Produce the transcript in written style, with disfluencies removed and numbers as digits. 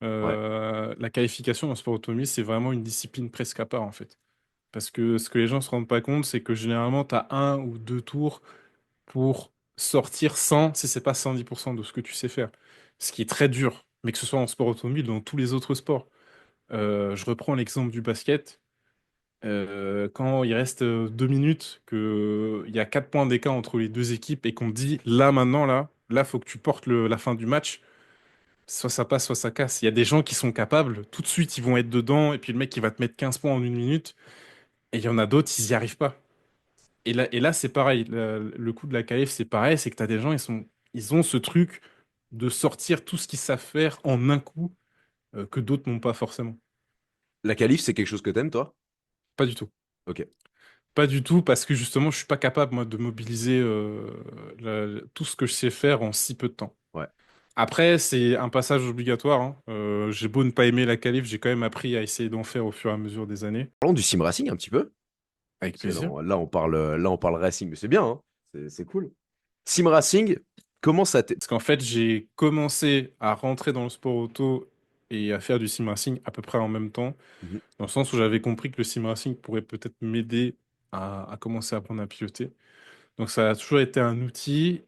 Ouais. La qualification en sport automobile, c'est vraiment une discipline presque à part, en fait. Parce que ce que les gens se rendent pas compte, c'est que généralement, tu as un ou deux tours pour sortir 100, si c'est pas 110% de ce que tu sais faire. Ce qui est très dur, mais que ce soit en sport automobile, dans tous les autres sports. Je reprends l'exemple du basket. Quand il reste 2 minutes, qu'il y a 4 points d'écart entre les deux équipes et qu'on te dit là, maintenant, là, faut que tu portes la fin du match, soit ça passe, soit ça casse. Il y a des gens qui sont capables, tout de suite, ils vont être dedans, et puis le mec, il va te mettre 15 points en 1 minute, et il y en a d'autres, ils y arrivent pas. Et là c'est pareil. Le coup de la qualif, c'est pareil, c'est que tu as des gens, ils ont ce truc de sortir tout ce qu'ils savent faire en un coup, que d'autres n'ont pas forcément. La qualif, c'est quelque chose que t'aimes, toi? Pas du tout. Ok. Pas du tout, parce que justement, je suis pas capable, moi, de mobiliser tout ce que je sais faire en si peu de temps. Ouais. Après, c'est un passage obligatoire, hein. J'ai beau ne pas aimer la qualif, j'ai quand même appris à essayer d'en faire au fur et à mesure des années. Parlons du sim racing un petit peu. Avec Parce que plaisir. là, on parle racing, mais c'est bien, hein. C'est cool. Sim racing, comment ça t'est... Parce qu'en fait, j'ai commencé à rentrer dans le sport auto et à faire du sim racing à peu près en même temps, Mhm. dans le sens où j'avais compris que le sim racing pourrait peut-être m'aider à commencer à apprendre à piloter. Donc ça a toujours été un outil.